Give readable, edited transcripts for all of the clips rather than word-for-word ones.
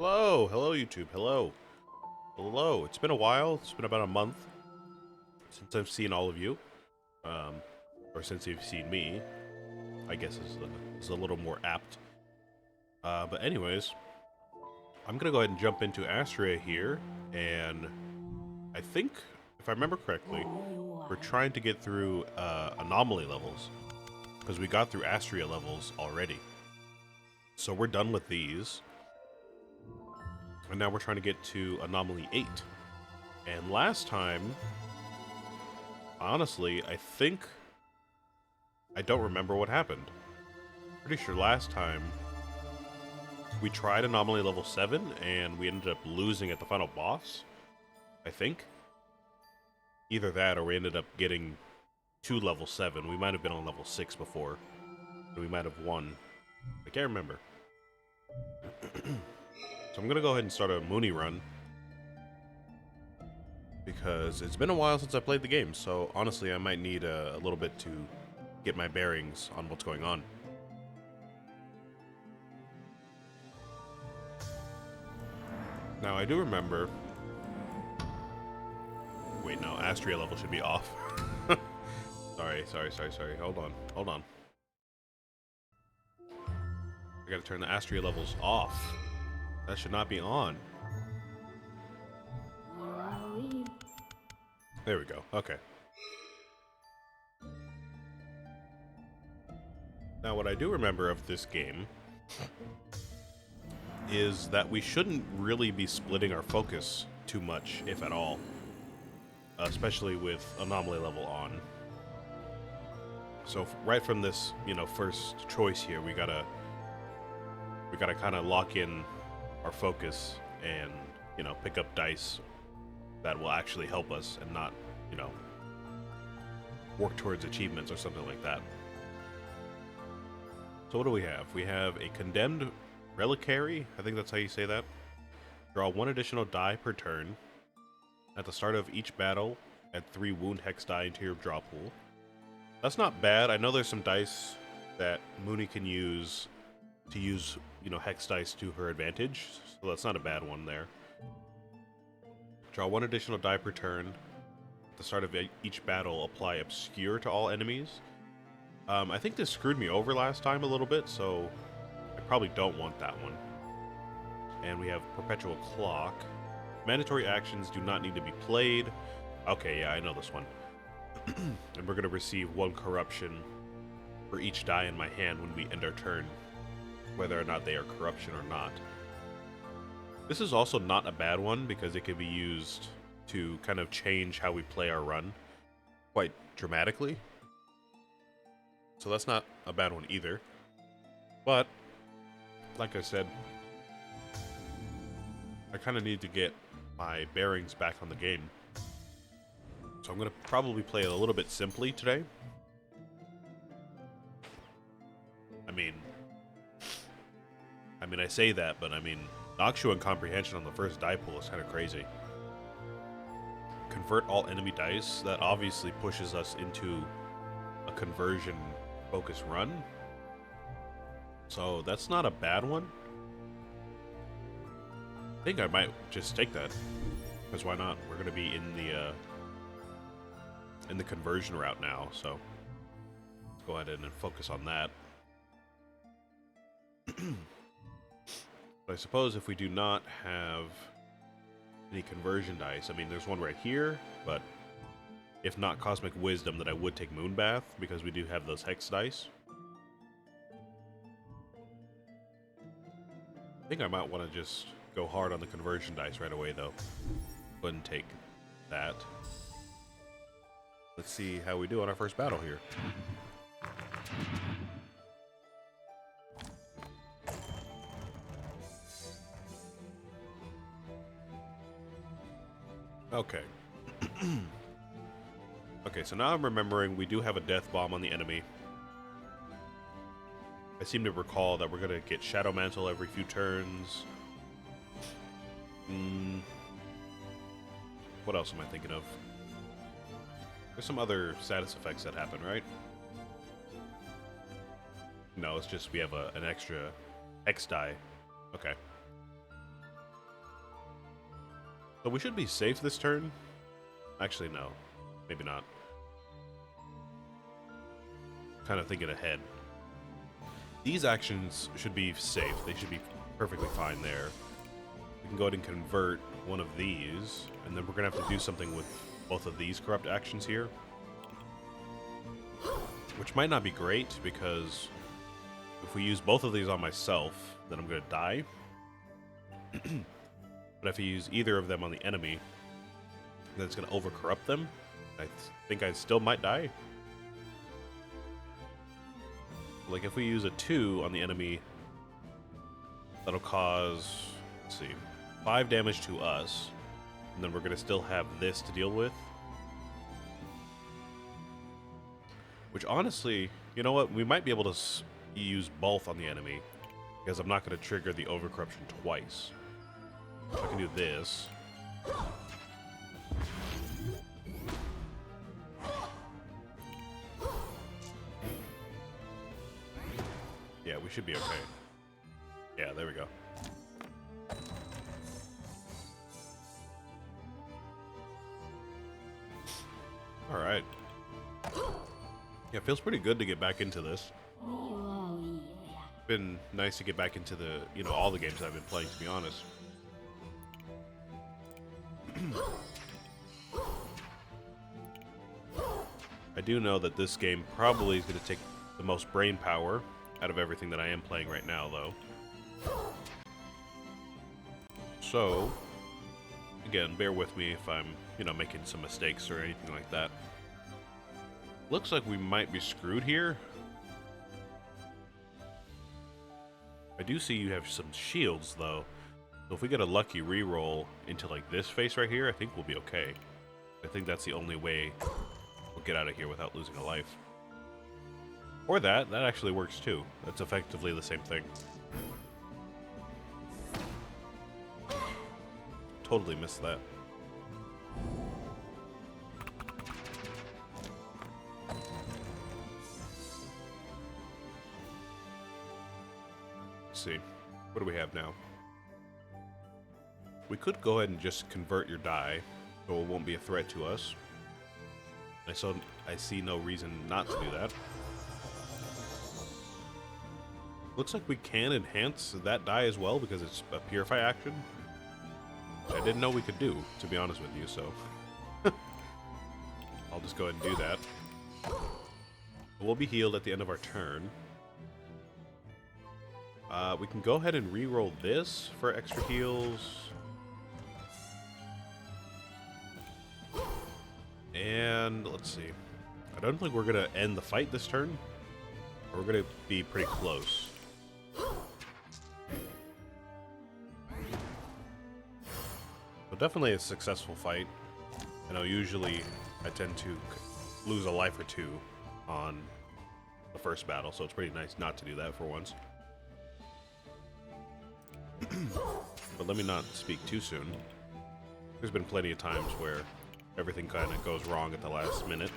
Hello, hello YouTube, hello. Hello, it's been a while, it's been about a month since I've seen all of you. Um, or since you've seen me, I guess is a little more apt. But anyways, I'm gonna go ahead and jump into Astrea here, and I think, if I remember correctly, we're trying to get through anomaly levels, because we got through Astrea levels already. So we're done with these, and now we're trying to get to Anomaly 8. And last time, honestly, I don't remember what happened. Pretty sure last time we tried Anomaly level 7 and we ended up losing at the final boss. I think. Either that or we ended up getting to level 7. We might have been on level 6 before. And we might have won. I can't remember. So I'm going to go ahead and start a Mooney run, because it's been a while since I played the game, so honestly I might need a little bit to get my bearings on what's going on. Now I do remember... Wait, no, Astrea level should be off. Sorry. Hold on. I gotta turn the Astrea levels off. That should not be on. There we go. Okay. Now, what I do remember of this game is that we shouldn't really be splitting our focus too much, if at all. Especially with Anomaly level on. So right from this, first choice here, we gotta kind of lock in our focus and, pick up dice that will actually help us and not, work towards achievements or something like that. So what do we have? We have a Condemned Reliquary, I think that's how you say that. Draw 1 additional die per turn. At the start of each battle, add 3 wound hex die into your draw pool. That's not bad. I know there's some dice that Mooney can use to use, hex dice to her advantage, so that's not a bad one there. Draw 1 additional die per turn. At the start of each battle, apply Obscure to all enemies. I think this screwed me over last time a little bit, so I probably don't want that one. And we have Perpetual Clock. Mandatory actions do not need to be played. Okay, yeah, I know this one. And we're going to receive 1 corruption for each die in my hand when we end our turn, whether or not they are corruption or not. This is also not a bad one because it can be used to kind of change how we play our run quite dramatically. So that's not a bad one either. But, like I said, I kind of need to get my bearings back on the game. So I'm going to probably play it a little bit simply today. I mean, I say that, but Noxu and Comprehension on the first die pool is kind of crazy. Convert all enemy dice. That obviously pushes us into a conversion focus run. So that's not a bad one. I think I might just take that, because why not? We're going to be in the conversion route now, so let's go ahead and focus on that. But I suppose if we do not have any conversion dice, there's one right here, but if not Cosmic Wisdom, then I would take Moonbath, because we do have those Hex dice. I think I might want to just go hard on the conversion dice right away, though. Go ahead and take that. Let's see how we do on our first battle here. Okay. Okay, so now I'm remembering we do have a death bomb on the enemy. I seem to recall that we're going to get Shadow Mantle every few turns. What else am I thinking of? There's some other status effects that happen, right? No, it's just we have an extra X die. Okay. So we should be safe this turn. Actually, no. Maybe not. Kind of thinking ahead. These actions should be safe. They should be perfectly fine there. We can go ahead and convert one of these, and then we're going to have to do something with both of these corrupt actions here. Which might not be great, because if we use both of these on myself, then I'm going to die. But if I use either of them on the enemy, then it's going to over-corrupt them. I think I still might die. Like, if we use a 2 on the enemy, that'll cause, let's see, 5 damage to us. And then we're going to still have this to deal with. Which, honestly, you know what? We might be able to use both on the enemy, because I'm not going to trigger the overcorruption twice. So I can do this. Yeah, we should be okay. Yeah, there we go. Alright. Yeah, it feels pretty good to get back into this. It's been nice to get back into the, you know, all the games I've been playing, to be honest. I do know that this game probably is going to take the most brain power out of everything that I am playing right now, though. So, again, bear with me if I'm, you know, making some mistakes or anything like that. Looks like we might be screwed here. I do see you have some shields, though. So if we get a lucky reroll into, like, this face right here, I think we'll be okay. I think that's the only way we'll get out of here without losing a life. Or that actually works too. That's effectively the same thing. Totally missed that. Let's see. What do we have now? We could go ahead and just convert your die, so it won't be a threat to us. I see no reason not to do that. Looks like we can enhance that die as well, because it's a purify action. I didn't know we could do, to be honest with you, so I'll just go ahead and do that. We'll be healed at the end of our turn. We can go ahead and re-roll this for extra heals. And let's see. I don't think we're going to end the fight this turn. We're going to be pretty close. But definitely a successful fight. I know usually I tend to lose a life or two on the first battle, so it's pretty nice not to do that for once. But let me not speak too soon. There's been plenty of times where everything kind of goes wrong at the last minute.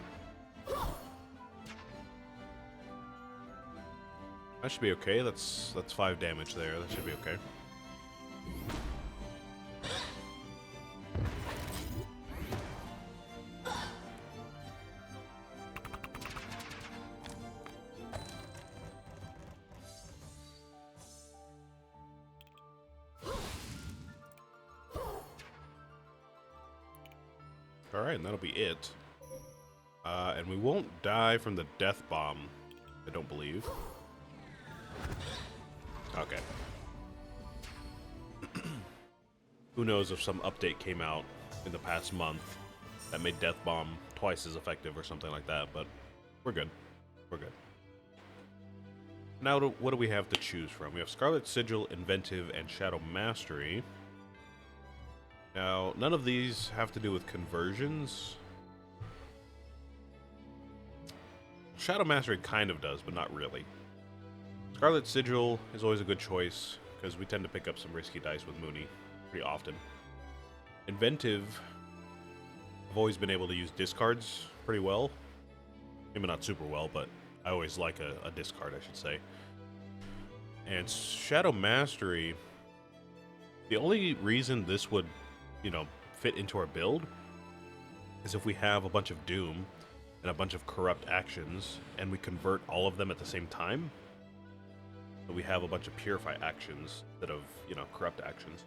That should be okay. That's 5 damage there. That should be okay. Alright, and that'll be it. And we won't die from the death bomb, I don't believe. Okay. Who knows if some update came out in the past month that made death bomb twice as effective or something like that, but we're good. We're good. Now, what do we have to choose from? We have Scarlet Sigil, Inventive, and Shadow Mastery. Now, none of these have to do with conversions. Shadow Mastery kind of does, but not really. Scarlet Sigil is always a good choice, because we tend to pick up some risky dice with Mooney pretty often. Inventive, I've always been able to use discards pretty well. Maybe not super well, but I always like a discard, I should say. And Shadow Mastery, the only reason this would, you know, fit into our build is if we have a bunch of Doom and a bunch of corrupt actions, and we convert all of them at the same time. So we have a bunch of purify actions instead of, you know, corrupt actions.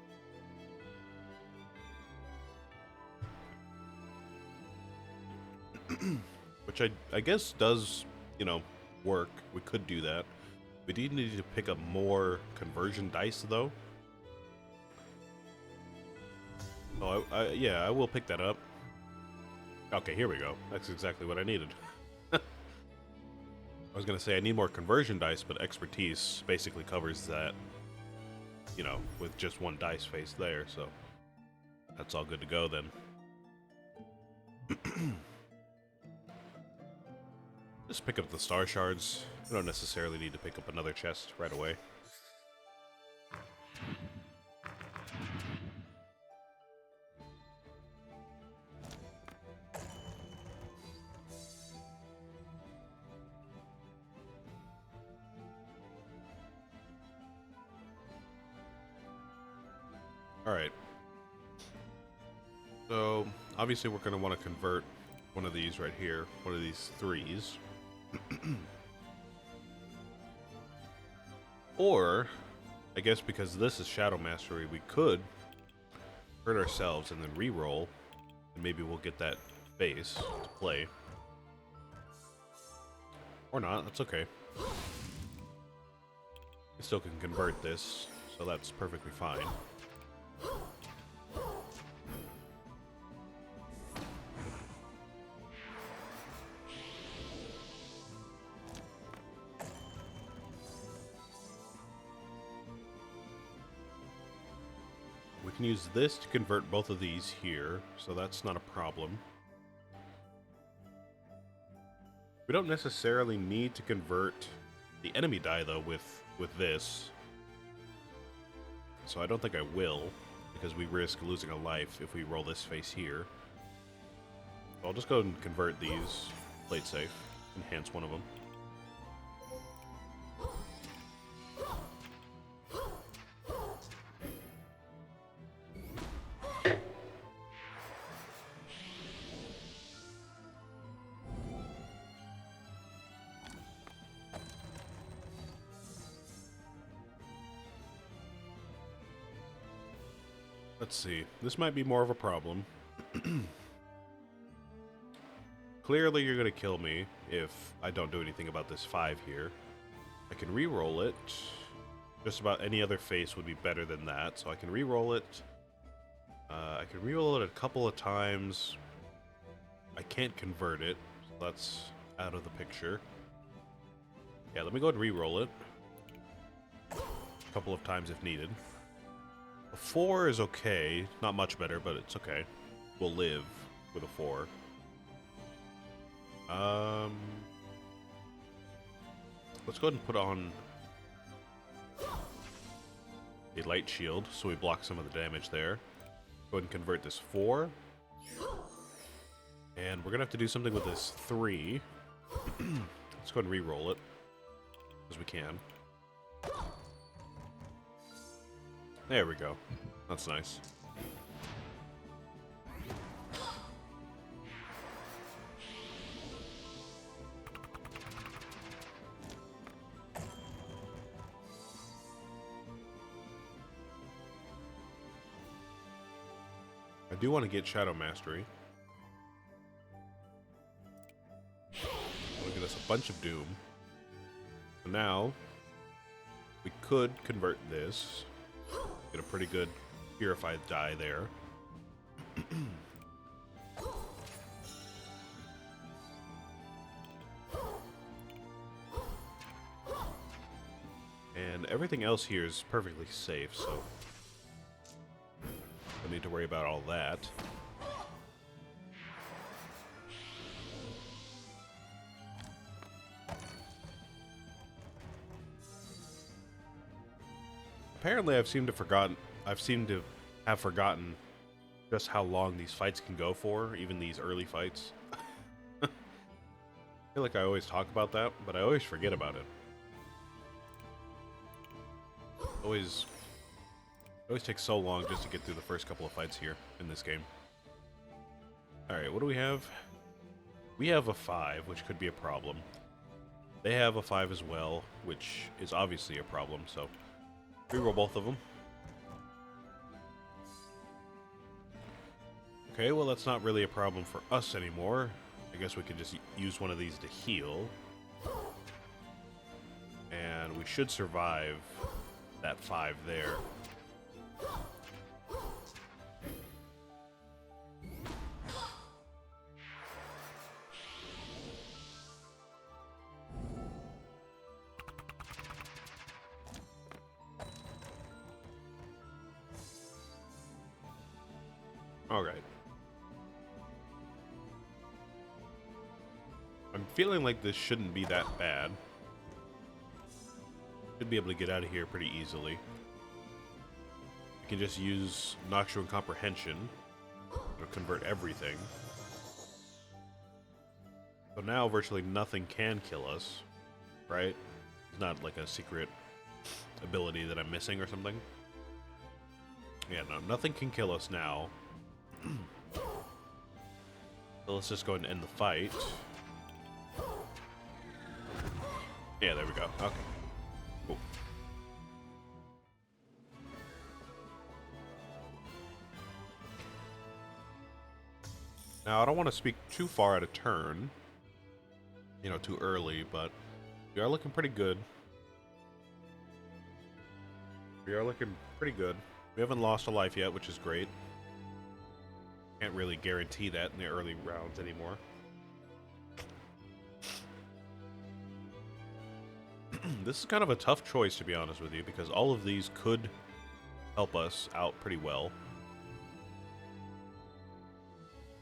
Which I guess does, you know, work. We could do that. We do need to pick up more conversion dice, though. Oh, yeah, I will pick that up. Okay, here we go. That's exactly what I needed. I was gonna say I need more conversion dice, but expertise basically covers that, you know, with just one dice face there, so that's all good to go then. Just pick up the star shards. We don't necessarily need to pick up another chest right away. Alright. So, obviously we're going to want to convert one of these right here, one of these 3s. Or, I guess because this is Shadow Mastery, we could hurt ourselves and then re-roll, and maybe we'll get that face to play. Or not, that's okay. We still can convert this, so that's perfectly fine. We can use this to convert both of these here, so that's not a problem. We don't necessarily need to convert the enemy die, though, with this. So I don't think I will, because we risk losing a life if we roll this face here. So I'll just go and convert these, play it safe, enhance one of them. Let's see. This might be more of a problem. Clearly you're going to kill me if I don't do anything about this 5 here. I can re-roll it. Just about any other face would be better than that, so I can re-roll it. I can re-roll it a couple of times. I can't convert it, so that's out of the picture. Yeah, let me go ahead and re-roll it. A couple of times if needed. A 4 is okay. Not much better, but it's okay. We'll live with a 4. Let's go ahead and put on a light shield so we block some of the damage there. Go ahead and convert this 4. And we're going to have to do something with this 3. Let's go ahead and re-roll it as we can. There we go. That's nice. I do want to get Shadow Mastery. I'll get us a bunch of Doom. So now, we could convert this. Get a pretty good purified die there. And everything else here is perfectly safe, so don't need to worry about all that. Apparently, I've seemed to have forgotten just how long these fights can go for, even these early fights. I feel like I always talk about that, but I always forget about it. Always takes so long just to get through the first couple of fights here in this game. Alright, what do we have? We have a 5, which could be a problem. They have a 5 as well, which is obviously a problem, so reroll both of them. Okay, well that's not really a problem for us anymore. I guess we can just use one of these to heal. And we should survive that 5 there. Alright. I'm feeling like this shouldn't be that bad. Should be able to get out of here pretty easily. We can just use Nocturne Comprehension to convert everything. So now virtually nothing can kill us, right? It's not like a secret ability that I'm missing or something. Yeah, no, nothing can kill us now. So let's just go ahead and end the fight. Yeah, there we go. Okay. Cool. Now, I don't want to speak too far out of turn. You know, too early, but we are looking pretty good. We are looking pretty good. We haven't lost a life yet, which is great. Can't really guarantee that in the early rounds anymore. This is kind of a tough choice, to be honest with you, because all of these could help us out pretty well.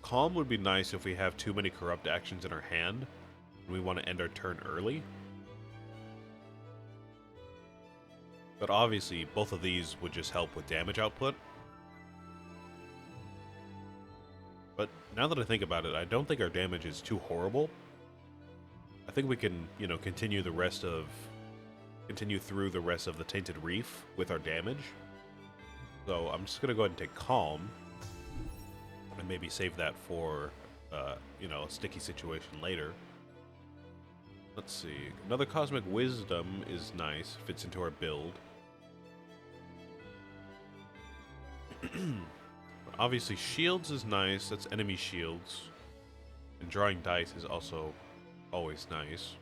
Calm would be nice if we have too many corrupt actions in our hand and we want to end our turn early. But obviously, both of these would just help with damage output. But now that I think about it, I don't think our damage is too horrible. I think we can, you know, continue through the rest of the Tainted Reef with our damage. So I'm just gonna go ahead and take Calm, and maybe save that for, you know, a sticky situation later. Let's see. Another Cosmic Wisdom is nice. Fits into our build. Obviously, shields is nice. That's enemy shields. And drawing dice is also always nice.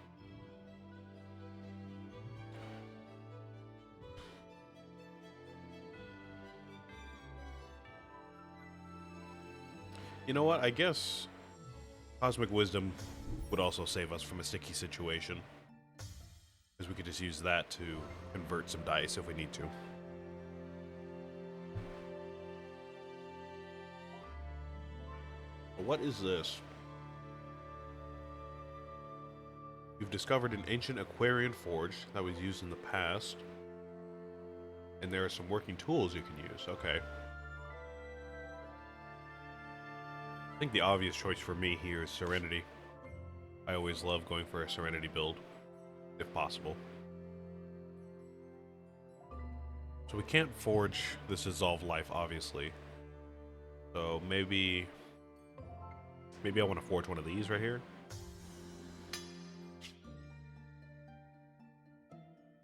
You know what? I guess Cosmic Wisdom would also save us from a sticky situation. Because we could just use that to convert some dice if we need to. What is this? You've discovered an ancient Aquarian forge that was used in the past. And there are some working tools you can use. Okay. I think the obvious choice for me here is Serenity. I always love going for a Serenity build, if possible. So we can't forge this Dissolve Life, obviously. So maybe I want to forge one of these right here.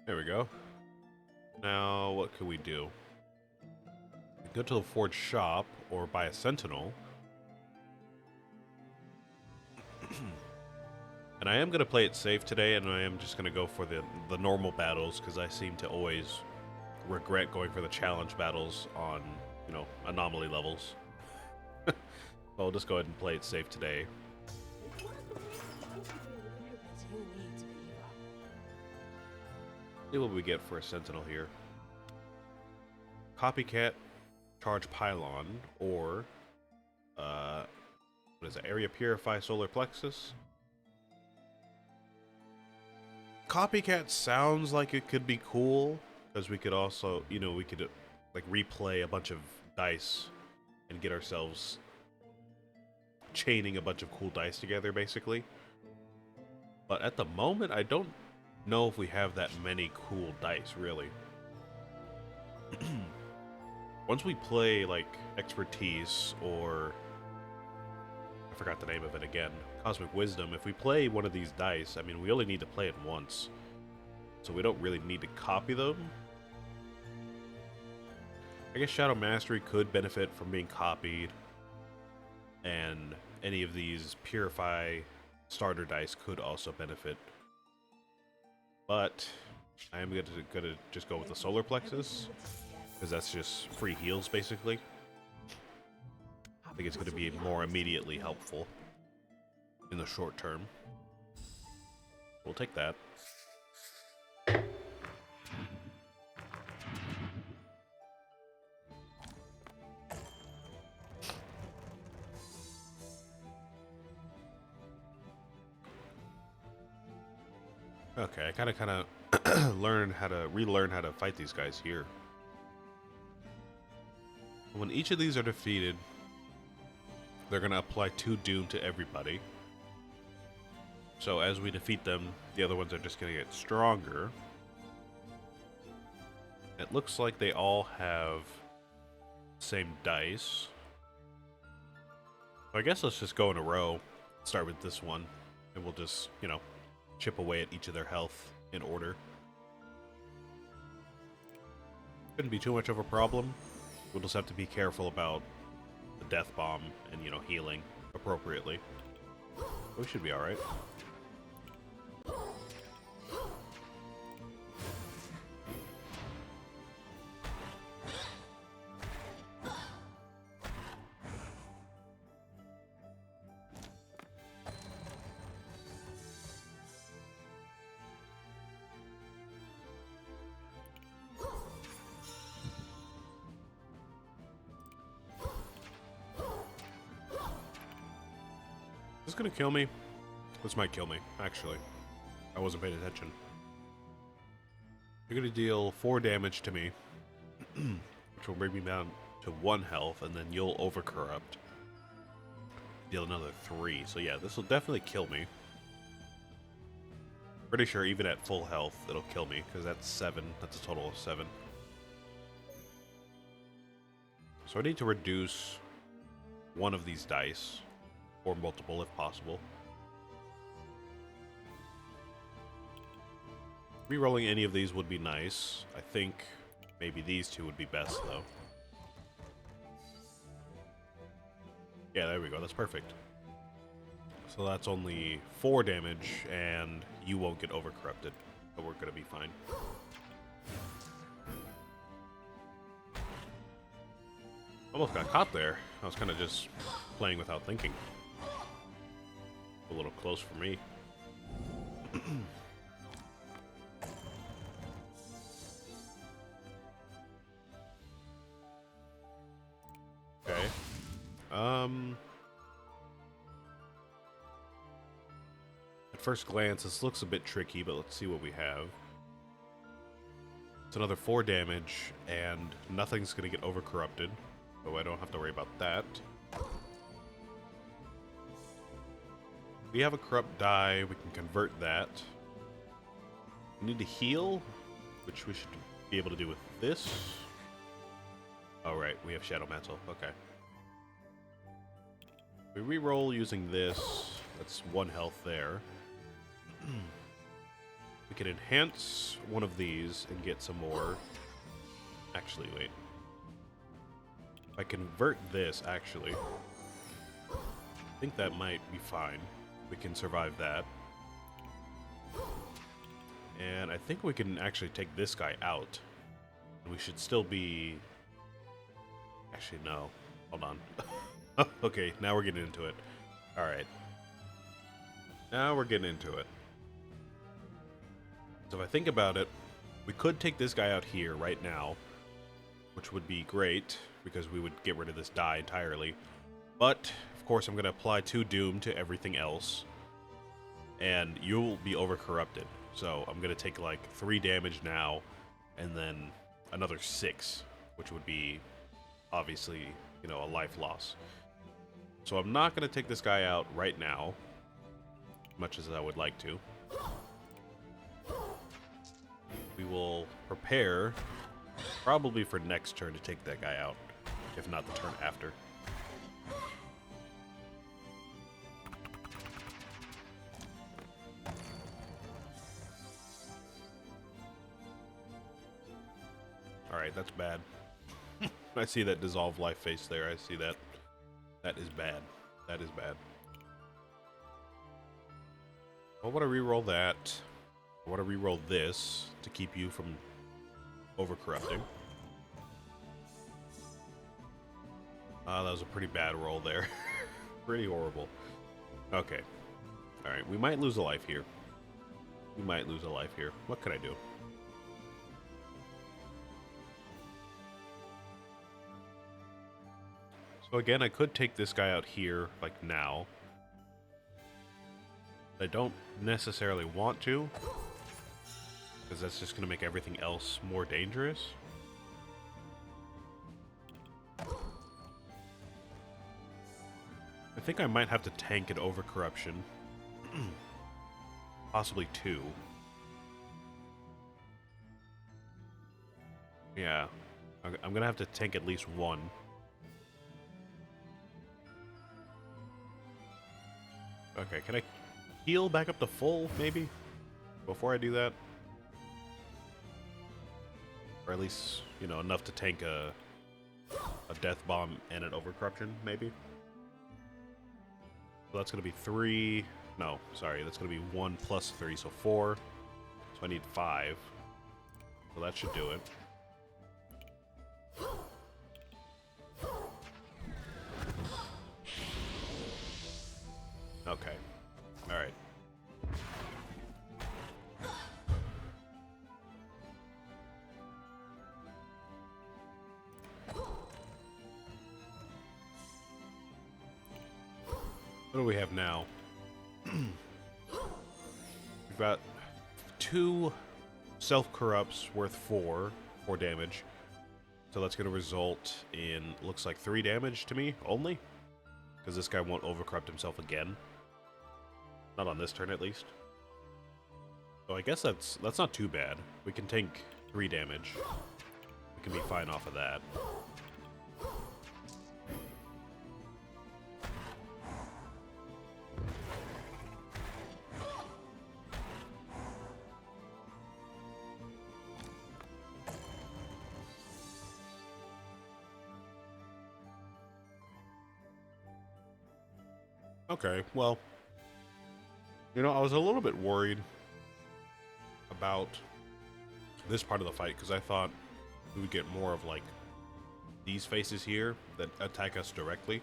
There we go. Now, what can we do? Go to the forge shop or buy a Sentinel. And I am going to play it safe today, and I am just going to go for the normal battles, because I seem to always regret going for the challenge battles on, you know, anomaly levels. So I'll just go ahead and play it safe today. See what we get for a Sentinel here. Copycat, Charge Pylon, or what is it? Area Purify Solar Plexus. Copycat sounds like it could be cool, because we could also, you know, we could like replay a bunch of dice and get ourselves chaining a bunch of cool dice together, basically. But at the moment, I don't know if we have that many cool dice, really. Once we play, like, Expertise or forgot the name of it again. Cosmic Wisdom. If we play one of these dice, I mean, we only need to play it once. So we don't really need to copy them. I guess Shadow Mastery could benefit from being copied. And any of these Purify starter dice could also benefit. But I am gonna just go with the Solar Plexus, because that's just free heals, basically. I think it's going to be more immediately helpful in the short term. We'll take that. Okay, I kind of relearn how to fight these guys here. When each of these are defeated, they're going to apply 2 Doom to everybody. So as we defeat them, the other ones are just going to get stronger. It looks like they all have the same dice. So I guess let's just go in a row. Start with this one, and we'll just, you know, chip away at each of their health in order. Shouldn't be too much of a problem. We'll just have to be careful about the death bomb and, you know, healing appropriately. We should be alright. Is this gonna kill me? This might kill me, actually. I wasn't paying attention. You're gonna deal 4 damage to me, which will bring me down to 1 health, and then you'll overcorrupt. Deal another 3. So yeah, this will definitely kill me. Pretty sure even at full health, it'll kill me, because that's 7. That's a total of 7. So I need to reduce one of these dice, or multiple if possible. Rerolling any of these would be nice. I think maybe these 2 would be best, though. Yeah, there we go. That's perfect. So that's only 4 damage, and you won't get overcorrupted. So we're gonna be fine. Almost got caught there. I was kind of just playing without thinking. A little close for me. Okay. At first glance, this looks a bit tricky, but let's see what we have. It's another 4 damage, and nothing's going to get overcorrupted, so I don't have to worry about that. We have a corrupt die, we can convert that. We need to heal, which we should be able to do with this. Oh right, we have Shadow Mantle, okay. We re-roll using this, that's 1 health there. We can enhance one of these and get some more. Actually, wait. If I convert this, actually, I think that might be fine. We can survive that. And I think we can actually take this guy out. We should still be... Actually, no. Hold on. Okay, now we're getting into it. Alright. Now we're getting into it. So if I think about it, we could take this guy out here right now, which would be great, because we would get rid of this die entirely. But, of course, I'm going to apply 2 Doom to everything else, and you'll be overcorrupted. So I'm going to take like 3 damage now, and then another 6, which would be, obviously, you know, a life loss. So I'm not going to take this guy out right now, much as I would like to. We will prepare, probably for next turn, to take that guy out, if not the turn after. Alright, that's bad. I see that dissolve life face there. I see that. That is bad. That is bad. I want to reroll that. I want to reroll this to keep you from overcorrupting. That was a pretty bad roll there. Pretty horrible. Okay. Alright, we might lose a life here. We might lose a life here. What could I do? So again, I could take this guy out here, like now. I don't necessarily want to, because that's just going to make everything else more dangerous. I think I might have to tank an overcorruption. Possibly 2. Yeah. I'm going to have to tank at least 1. Okay, can I heal back up to full, maybe? Before I do that? Or at least, you know, enough to tank a death bomb and an overcorruption, maybe? So that's going to be 3. No, sorry, that's going to be 1 plus 3, so 4. So I need 5. So that should do it. Okay. Alright. What do we have now? We've got 2 self-corrupts worth 4 damage. So that's going to result in, looks like 3 damage to me, only. Because this guy won't overcorrupt himself again. Not on this turn, at least. So I guess that's not too bad. We can tank 3 damage. We can be fine off of that. Okay, well, you know, I was a little bit worried about this part of the fight because I thought we would get more of, like, these faces here that attack us directly.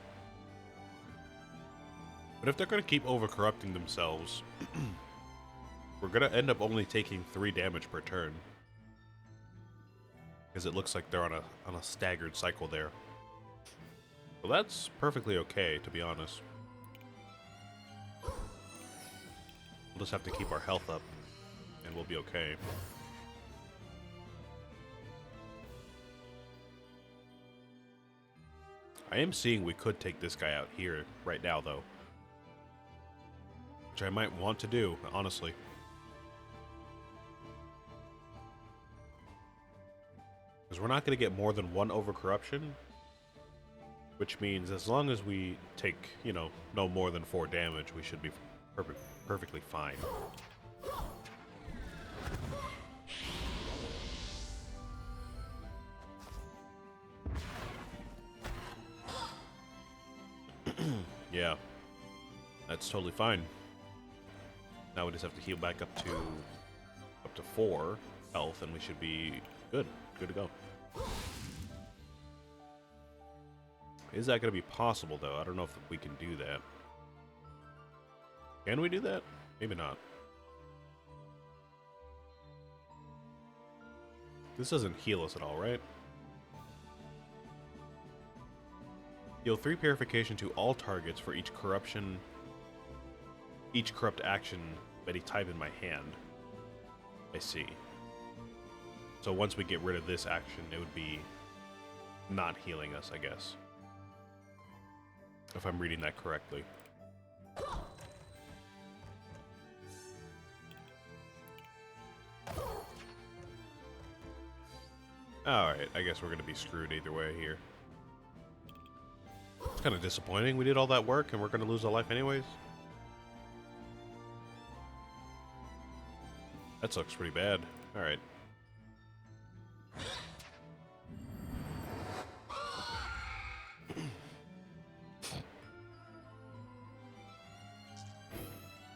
But if they're going to keep overcorrupting themselves, we're going to end up only taking 3 damage per turn. Because it looks like they're on a staggered cycle there. So that's perfectly okay, to be honest. We'll just have to keep our health up, and we'll be okay. I am seeing we could take this guy out here right now, though. Which I might want to do, honestly. Because we're not going to get more than 1 overcorruption. Which means as long as we take, you know, no more than 4 damage, we should be perfectly fine. Yeah, that's totally fine. Now we just have to heal back up to 4 health, and we should be good to go. Is that going to be possible, though? I don't know if we can do that. Can we do that? Maybe not. This doesn't heal us at all, right? Deal 3 purification to all targets for each corrupt action of any type in my hand. I see. So once we get rid of this action, it would be not healing us, I guess. If I'm reading that correctly. Alright, I guess we're going to be screwed either way here. It's kind of disappointing. We did all that work and we're going to lose a life anyways. That sucks pretty bad. Alright.